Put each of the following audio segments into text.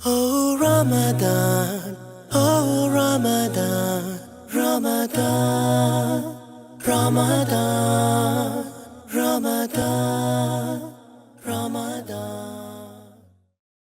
Oh Ramadan, oh Ramadan, Ramadan, Ramadan, Ramadan, Ramadan.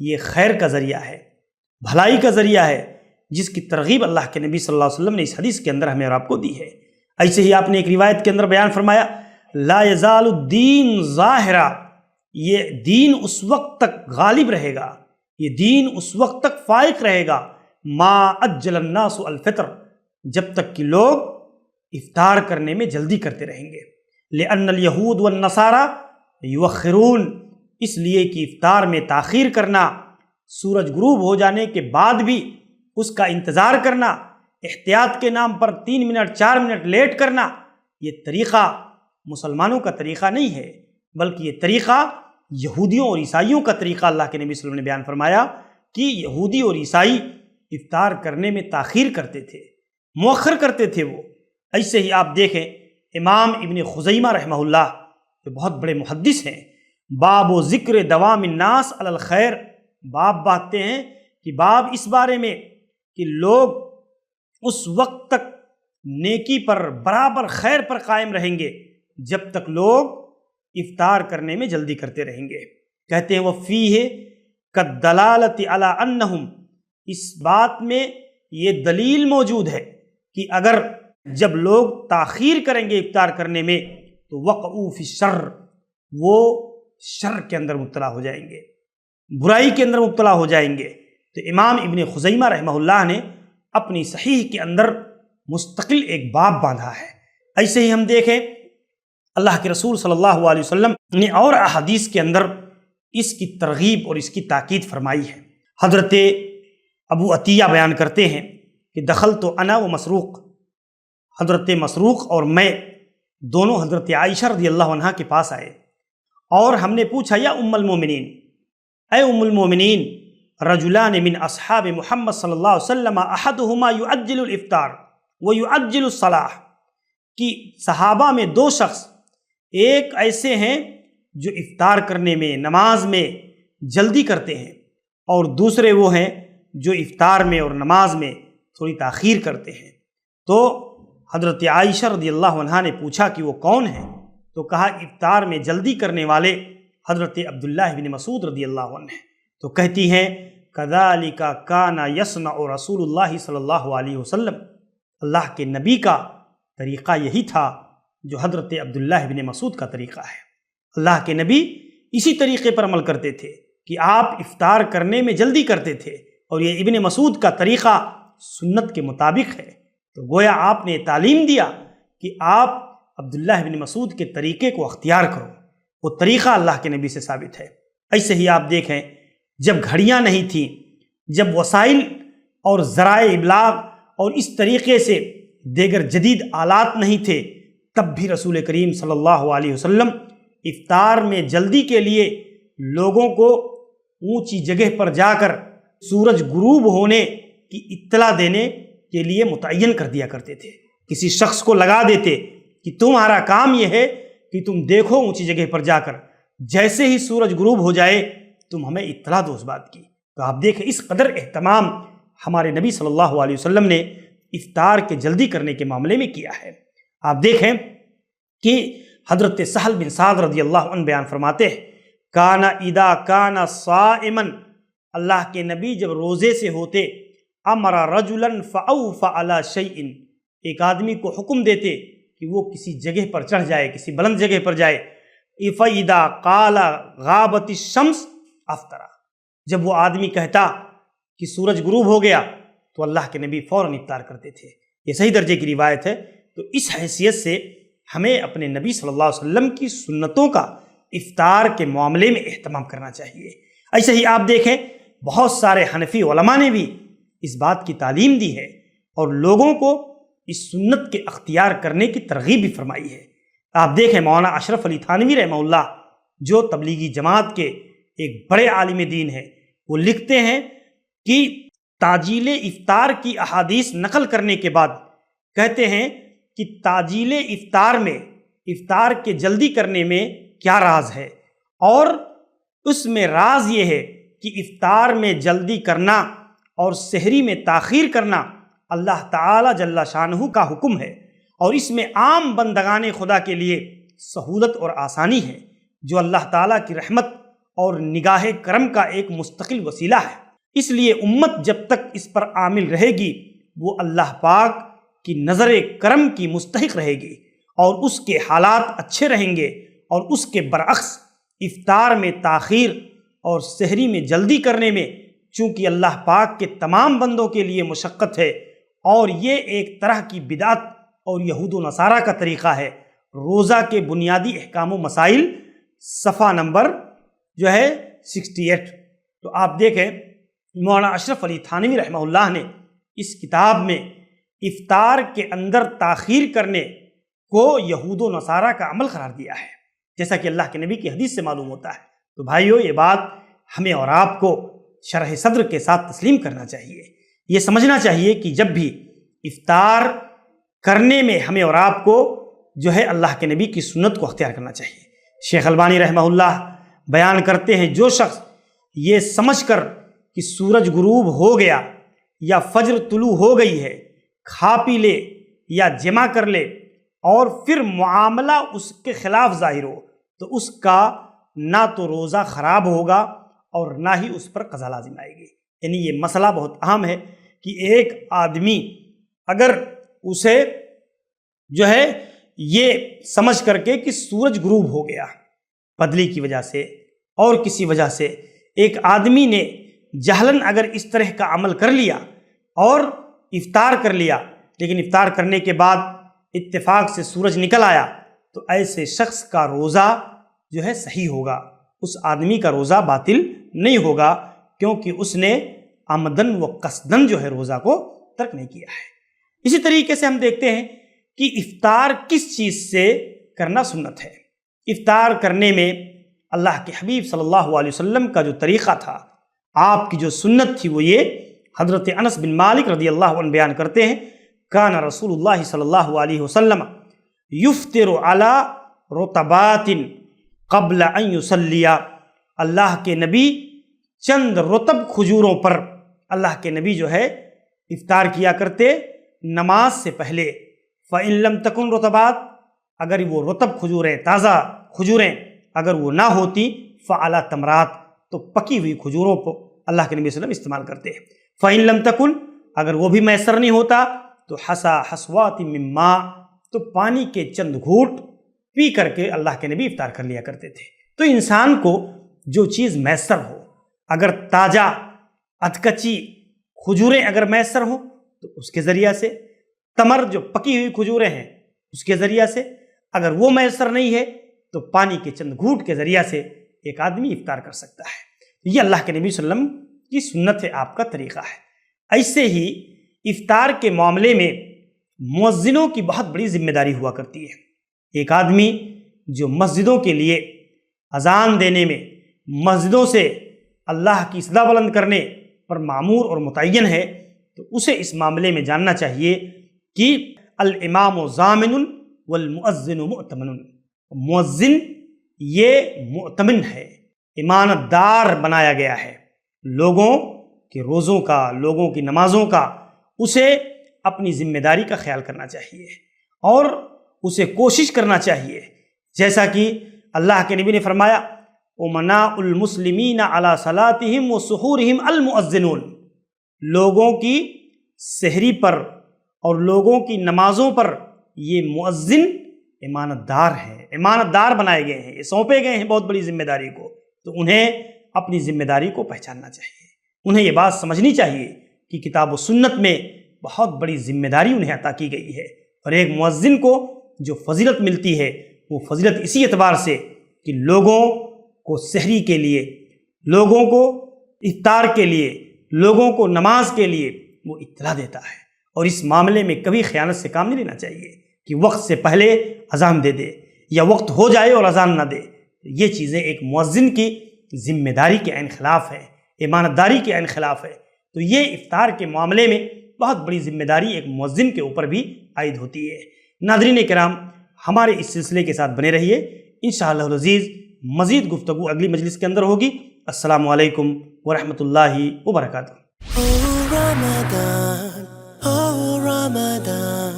یہ خیر کا ذریعہ ہے، بھلائی کا ذریعہ ہے، جس کی ترغیب اللہ کے نبی صلی اللہ علیہ وسلم نے اس حدیث کے اندر ہمیں اور آپ کو دی ہے۔ ایسے ہی آپ نے ایک روایت کے اندر بیان فرمایا، لا یزال الدین ظاہرا، یہ دین اس وقت تک غالب رہے گا، یہ دین اس وقت تک فائق رہے گا، ما اجل الناس الفطر، جب تک کہ لوگ افطار کرنے میں جلدی کرتے رہیں گے۔ لأن الیہود والنصارى یؤخرون، اس لیے کہ افطار میں تاخیر کرنا، سورج غروب ہو جانے کے بعد بھی اس کا انتظار کرنا، احتیاط کے نام پر 3 منٹ 4 منٹ لیٹ کرنا، یہ طریقہ مسلمانوں کا طریقہ نہیں ہے، بلکہ یہ طریقہ یہودیوں اور عیسائیوں کا طریقہ اللہ کے نبی صلی اللہ علیہ وسلم نے بیان فرمایا کہ یہودی اور عیسائی افطار کرنے میں تاخیر کرتے تھے، مؤخر کرتے تھے وہ۔ ایسے ہی آپ دیکھیں امام ابن خزیمہ رحمہ اللہ جو بہت بڑے محدث ہیں، باب و ذکر دوام الناس علی الخیر، باب باندھتے ہیں کہ باب اس بارے میں کہ لوگ اس وقت تک نیکی پر برابر خیر پر قائم رہیں گے جب تک لوگ افطار کرنے میں جلدی کرتے رہیں گے۔ کہتے ہیں وفیہ کالدلالۃ علی انہم، اس بات میں یہ دلیل موجود ہے کہ اگر جب لوگ تاخیر کریں گے افطار کرنے میں تو وقعوا فی الشر، وہ شر کے اندر مبتلا ہو جائیں گے، برائی کے اندر مبتلا ہو جائیں گے۔ تو امام ابن خزیمہ رحمہ اللہ نے اپنی صحیح کے اندر مستقل ایک باب باندھا ہے۔ ایسے ہی ہم دیکھیں اللہ کے رسول صلی اللہ علیہ وسلم نے اور احادیث کے اندر اس کی ترغیب اور اس کی تاکید فرمائی ہے۔ حضرت ابو عطیہ بیان کرتے ہیں کہ دخلت انا و مسروق، حضرت مسروق اور میں دونوں حضرت عائشہ رضی اللہ عنہا کے پاس آئے اور ہم نے پوچھا یا ام المومنین، اے ام المومنین، رجلان من اصحاب محمد صلی اللہ علیہ وسلم احدہما یعجل الافطار ویعجل الصلاۃ، کہ صحابہ میں 2 شخص ایک ایسے ہیں جو افطار کرنے میں نماز میں جلدی کرتے ہیں، اور دوسرے وہ ہیں جو افطار میں اور نماز میں تھوڑی تاخیر کرتے ہیں۔ تو حضرت عائشہ رضی اللہ عنہا نے پوچھا کہ وہ کون ہیں؟ تو کہا افطار میں جلدی کرنے والے حضرت عبداللہ بن مسعود رضی اللہ عنہ ہیں۔ تو کہتی ہیں کذالک کان یصنع رسول اللہ صلی اللہ علیہ وسلم، اللہ کے نبی کا طریقہ یہی تھا جو حضرت عبداللہ بن مسعود کا طریقہ ہے۔ اللہ کے نبی اسی طریقے پر عمل کرتے تھے کہ آپ افطار کرنے میں جلدی کرتے تھے، اور یہ ابن مسعود کا طریقہ سنت کے مطابق ہے۔ تو گویا آپ نے تعلیم دیا کہ آپ عبداللہ بن مسعود کے طریقے کو اختیار کرو، وہ طریقہ اللہ کے نبی سے ثابت ہے۔ ایسے ہی آپ دیکھیں جب گھڑیاں نہیں تھیں، جب وسائل اور ذرائع ابلاغ اور اس طریقے سے دیگر جدید آلات نہیں تھے، تب بھی رسول کریم صلی اللہ علیہ وسلم افطار میں جلدی کے لیے لوگوں کو اونچی جگہ پر جا کر سورج غروب ہونے کی اطلاع دینے کے لیے متعین کر دیا کرتے تھے۔ کسی شخص کو لگا دیتے کہ تمہارا کام یہ ہے کہ تم دیکھو اونچی جگہ پر جا کر، جیسے ہی سورج غروب ہو جائے تم ہمیں اطلاع دو اس بات کی۔ تو آپ دیکھیں اس قدر اہتمام ہمارے نبی صلی اللہ علیہ وسلم نے افطار کے جلدی کرنے کے معاملے میں کیا ہے۔ آپ دیکھیں کہ حضرت سہل بن سعد رضی اللہ عنہ بیان فرماتے ہیں کانا اذا کانا صائما، اللہ کے نبی جب روزے سے ہوتے، امر رجلا فاوفى علی شیء، ایک آدمی کو حکم دیتے کہ وہ کسی جگہ پر چڑھ جائے، کسی بلند جگہ پر جائے، فاذا قال غابت الشمس افطر، جب وہ آدمی کہتا کہ سورج غروب ہو گیا تو اللہ کے نبی فوراً افطار کرتے تھے۔ یہ صحیح درجے کی روایت ہے۔ تو اس حیثیت سے ہمیں اپنے نبی صلی اللہ علیہ وسلم کی سنتوں کا افطار کے معاملے میں اہتمام کرنا چاہیے۔ ایسے ہی آپ دیکھیں بہت سارے حنفی علماء نے بھی اس بات کی تعلیم دی ہے اور لوگوں کو اس سنت کے اختیار کرنے کی ترغیب بھی فرمائی ہے۔ آپ دیکھیں مولانا اشرف علی تھانوی رحمہ اللہ جو تبلیغی جماعت کے ایک بڑے عالم دین ہیں، وہ لکھتے ہیں کہ تعجیل افطار کی احادیث نقل کرنے کے بعد کہتے ہیں کہ تعجیل افطار میں، افطار کے جلدی کرنے میں کیا راز ہے، اور اس میں راز یہ ہے کہ افطار میں جلدی کرنا اور سحری میں تاخیر کرنا اللہ تعالی جل شانہ کا حکم ہے، اور اس میں عام بندگان خدا کے لیے سہولت اور آسانی ہے۔ جو اللہ تعالیٰ کی رحمت اور نگاہ کرم کا ایک مستقل وسیلہ ہے۔ اس لیے امت جب تک اس پر عامل رہے گی وہ اللہ پاک کی نظر کرم کی مستحق رہے گی، اور اس کے حالات اچھے رہیں گے۔ اور اس کے برعکس افطار میں تاخیر اور سحری میں جلدی کرنے میں چونکہ اللہ پاک کے تمام بندوں کے لیے مشقت ہے، اور یہ ایک طرح کی بدعت اور یہود و نصارہ کا طریقہ ہے۔ روزہ کے بنیادی احکام و مسائل صفحہ نمبر 68۔ تو آپ دیکھیں مولانا اشرف علی تھانوی رحمہ اللہ نے اس کتاب میں افطار کے اندر تاخیر کرنے کو یہود و نصارہ کا عمل قرار دیا ہے، جیسا کہ اللہ کے نبی کی حدیث سے معلوم ہوتا ہے۔ تو بھائیو، یہ بات ہمیں اور آپ کو شرح صدر کے ساتھ تسلیم کرنا چاہیے۔ یہ سمجھنا چاہیے کہ جب بھی افطار کرنے میں ہمیں اور آپ کو اللہ کے نبی کی سنت کو اختیار کرنا چاہیے۔ شیخ البانی رحمہ اللہ بیان کرتے ہیں جو شخص یہ سمجھ کر کہ سورج غروب ہو گیا یا فجر طلوع ہو گئی ہے کھا پی لے یا جمع کر لے اور پھر معاملہ اس کے خلاف ظاہر ہو تو اس کا نہ تو روزہ خراب ہوگا اور نہ ہی اس پر قضا لازم آئے گی۔ یعنی یہ مسئلہ بہت اہم ہے کہ ایک آدمی اگر اسے یہ سمجھ کر کے کہ سورج غروب ہو گیا بدلی کی وجہ سے اور کسی وجہ سے، ایک آدمی نے جہلاً اگر اس طرح کا عمل کر لیا اور افطار کر لیا، لیکن افطار کرنے کے بعد اتفاق سے سورج نکل آیا، تو ایسے شخص کا روزہ صحیح ہوگا، اس آدمی کا روزہ باطل نہیں ہوگا، کیونکہ اس نے عمدن و قصدن روزہ کو ترک نہیں کیا ہے۔ اسی طریقے سے ہم دیکھتے ہیں کہ افطار کس چیز سے کرنا سنت ہے۔ افطار کرنے میں اللہ کے حبیب صلی اللہ علیہ وسلم کا جو طریقہ تھا، آپ کی جو سنت تھی، وہ یہ حضرت انس بن مالک رضی اللہ عنہ بیان کرتے ہیں، کان رسول اللہ صلی اللہ علیہ وسلم یفطر علی رطبات قبل ان یصلی۔ اللہ کے نبی چند رطب کھجوروں پر اللہ کے نبی افطار کیا کرتے نماز سے پہلے۔ فَإِن لَمْ تَكُنْ رُطَبَاتٍ، اگر وہ رطب کھجوریں، تازہ کھجوریں اگر وہ نہ ہوتی، فَعَلَى تَمْرَاتٍ، تو پکی ہوئی کھجوروں کو اللہ کے نبی صلی اللہ علیہ وسلم استعمال کرتے ہیں۔ فَإِن لَمْ تَكُنْ، اگر وہ بھی میسر نہیں ہوتا تو حَسَى حَسْوَاتٍ مِّن مَّاءٍ، تو پانی کے چند گھونٹ پی کر کے اللہ کے نبی افطار کر لیا کرتے تھے۔ تو انسان کو جو چیز میسر ہو، اگر تازہ ادکچی کھجوریں اگر میسر ہوں تو اس کے ذریعہ سے، تمر جو پکی ہوئی کھجوریں ہیں اس کے ذریعہ سے، اگر وہ میسر نہیں ہے تو پانی کے چند گھونٹ کے ذریعہ سے ایک آدمی افطار کر سکتا ہے۔ یہ اللہ کے نبی صلی اللہ علیہ وسلم کی سنت ہے، آپ کا طریقہ ہے۔ ایسے ہی افطار کے معاملے میں مؤذنوں کی بہت بڑی ذمہ داری ہوا کرتی ہے۔ ایک آدمی جو مسجدوں کے لیے اذان دینے میں، مسجدوں سے اللہ کی صدا بلند کرنے پر معمور اور متعین ہے، تو اسے اس معاملے میں جاننا چاہیے کہ الامام ضامن والمؤذن مؤتمن، مؤذن یہ مؤتمن ہے، امانت دار بنایا گیا ہے لوگوں کے روزوں کا، لوگوں کی نمازوں کا۔ اسے اپنی ذمہ داری کا خیال کرنا چاہیے اور اسے کوشش کرنا چاہیے، جیسا کہ اللہ کے نبی نے فرمایا امناء المسلمین علی صلاتہم و سحورہم المؤذنون، لوگوں کی سحری پر اور لوگوں کی نمازوں پر یہ مؤذن امانت دار ہے، امانت دار بنائے گئے ہیں، یہ سونپے گئے ہیں بہت بڑی ذمہ داری کو۔ تو انہیں اپنی ذمہ داری کو پہچاننا چاہیے، انہیں یہ بات سمجھنی چاہیے کہ کتاب و سنت میں بہت بڑی ذمہ داری انہیں عطا کی گئی ہے، اور ایک مؤذن کو جو فضیلت ملتی ہے وہ فضیلت اسی اعتبار سے کہ لوگوں کو سحری کے لیے، لوگوں کو افطار کے لیے، لوگوں کو نماز کے لیے وہ اطلاع دیتا ہے، اور اس معاملے میں کبھی خیانت سے کام نہیں لینا چاہیے کہ وقت سے پہلے اذان دے دے یا وقت ہو جائے اور اذان نہ دے۔ یہ چیزیں ایک مؤذن کی ذمہ داری کے عین خلاف ہے، امانت داری کے عین خلاف ہے۔ تو یہ افطار کے معاملے میں بہت بڑی ذمہ داری ایک مؤذن کے اوپر بھی عائد ہوتی ہے۔ ناظرین کرام، ہمارے اس سلسلے کے ساتھ بنے رہیے، انشاءاللہ العزیز مزید گفتگو اگلی مجلس کے اندر ہوگی۔ السلام علیکم ورحمۃ اللہ وبرکاتہ۔ Ramadan,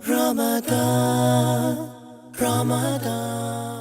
Ramadan, Ramadan.